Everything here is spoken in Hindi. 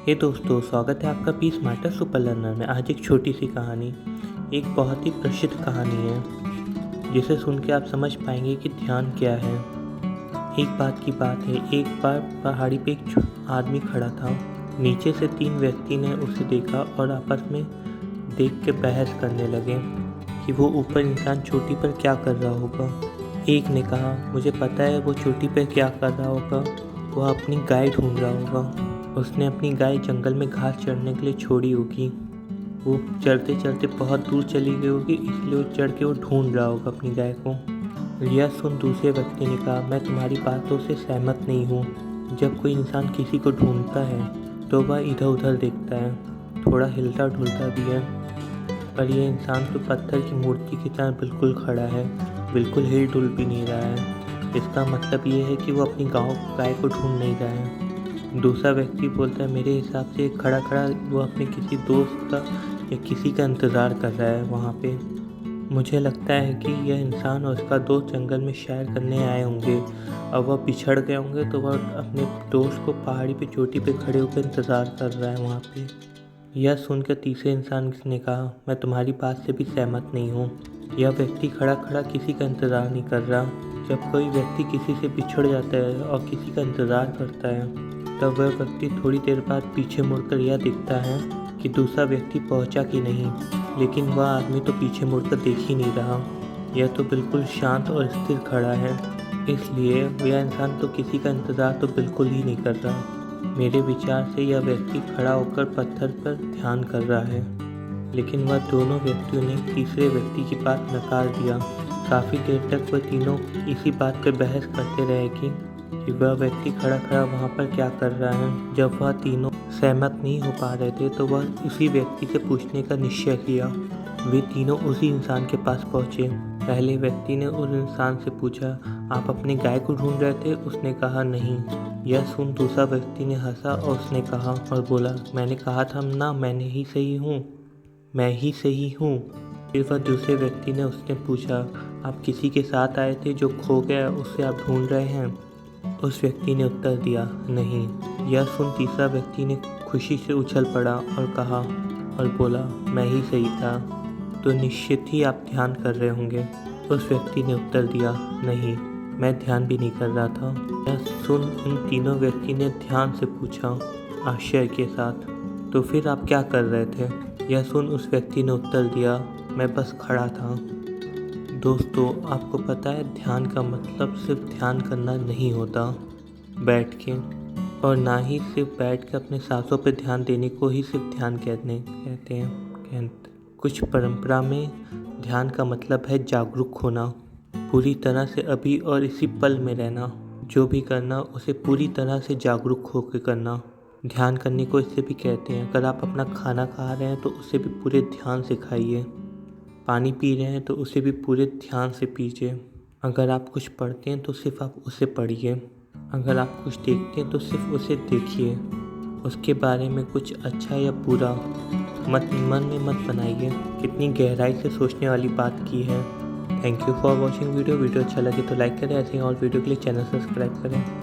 हे दोस्तों, स्वागत है आपका पी स्मार्टर सुपर लर्नर में। आज एक छोटी सी कहानी, एक बहुत ही प्रसिद्ध कहानी है जिसे सुन के आप समझ पाएंगे कि ध्यान क्या है। एक बात की बात है, एक बार पहाड़ी पे एक आदमी खड़ा था। नीचे से 3 व्यक्ति ने उसे देखा और आपस में देख के बहस करने लगे कि वो ऊपर इंसान चोटी पर क्या कर रहा होगा। एक ने कहा, मुझे पता है वो चोटी पर क्या कर रहा होगा, वह अपनी गाय ढूंढ रहा होगा। उसने अपनी गाय जंगल में घास चरने के लिए छोड़ी होगी। वो चलते चलते बहुत दूर चली गई होगी, इसलिए वो चढ़ के वो ढूंढ रहा होगा अपनी गाय को। यह सुन दूसरे व्यक्ति ने कहा, मैं तुम्हारी बातों से सहमत नहीं हूँ। जब कोई इंसान किसी को ढूंढता है तो वह इधर उधर देखता है, थोड़ा हिलता डुलता भी है, पर यह इंसान तो पत्थर की मूर्ति की तरह बिल्कुल खड़ा है, बिल्कुल हिल डुल भी नहीं रहा है। इसका मतलब ये है कि वो अपनी गाय को ढूंढ नहीं रहा है। दूसरा व्यक्ति बोलता है, मेरे हिसाब से खड़ा खड़ा वो अपने किसी दोस्त का या किसी का इंतज़ार कर रहा है वहाँ पे। मुझे लगता है कि यह इंसान और उसका दोस्त जंगल में सैर करने आए होंगे और वह बिछड़ गए होंगे, तो वह अपने दोस्त को पहाड़ी पे चोटी पे खड़े होकर इंतज़ार कर रहा है वहाँ पे। यह सुनकर तीसरे इंसान ने कहा, मैं तुम्हारी बात से भी सहमत नहीं हूँ। यह व्यक्ति खड़ा खड़ा किसी का इंतज़ार नहीं कर रहा। जब कोई व्यक्ति किसी से बिछड़ जाता है और किसी का इंतज़ार करता है, तब वह व्यक्ति थोड़ी देर बाद पीछे मुड़कर यह देखता है कि दूसरा व्यक्ति पहुंचा कि नहीं, लेकिन वह आदमी तो पीछे मुड़कर देख ही नहीं रहा। यह तो बिल्कुल शांत और स्थिर खड़ा है, इसलिए वह इंसान तो किसी का इंतज़ार तो बिल्कुल ही नहीं कर रहा। मेरे विचार से यह व्यक्ति खड़ा होकर पत्थर पर ध्यान कर रहा है। लेकिन वह दोनों व्यक्तियों ने तीसरे व्यक्ति की बात नकार दिया। काफ़ी देर तक वह तीनों इसी बात पर बहस करते रहे कि वह व्यक्ति खड़ा खड़ा वहाँ पर क्या कर रहा है। जब वह तीनों सहमत नहीं हो पा रहे थे तो वह उसी व्यक्ति से पूछने का निश्चय किया। वे तीनों उसी इंसान के पास पहुँचे। पहले व्यक्ति ने उस इंसान से पूछा, आप अपनी गाय को ढूंढ रहे थे? उसने कहा, नहीं। यह सुन दूसरा व्यक्ति ने हंसा और उसने कहा और बोला, मैंने कहा था ना, मैं ही सही हूँ। फिर वह दूसरे व्यक्ति ने उसने पूछा, आप किसी के साथ आए थे जो खो गया, उसे आप ढूंढ रहे हैं? उस व्यक्ति ने उत्तर दिया, नहीं। यह सुन तीसरा व्यक्ति ने खुशी से उछल पड़ा और कहा और बोला, मैं ही सही था, तो निश्चित ही आप ध्यान कर रहे होंगे। उस व्यक्ति ने उत्तर दिया, नहीं, मैं ध्यान भी नहीं कर रहा था। यह सुन उन तीनों व्यक्ति ने ध्यान से पूछा आश्चर्य के साथ, तो फिर आप क्या कर रहे थे? यह सुन उस व्यक्ति ने उत्तर दिया, मैं बस खड़ा था। दोस्तों, आपको पता है ध्यान का मतलब सिर्फ ध्यान करना नहीं होता बैठ के, और ना ही सिर्फ बैठ के अपने सांसों पर ध्यान देने को ही सिर्फ ध्यान कहते हैं। कुछ परंपरा में ध्यान का मतलब है जागरूक होना, पूरी तरह से अभी और इसी पल में रहना। जो भी करना उसे पूरी तरह से जागरूक होकर करना। ध्यान करने को इससे भी कहते हैं, अगर आप अपना खाना खा रहे हैं तो उसे भी पूरे ध्यान से खाइए। पानी पी रहे हैं तो उसे भी पूरे ध्यान से पीजिए। अगर आप कुछ पढ़ते हैं तो सिर्फ आप उसे पढ़िए। अगर आप कुछ देखते हैं तो सिर्फ उसे देखिए। उसके बारे में कुछ अच्छा या बुरा मन में मत बनाइए। कितनी गहराई से सोचने वाली बात की है। Thank you for watching video अच्छा लगे तो लाइक करें, ऐसे ही और वीडियो के लिए चैनल सब्सक्राइब करें।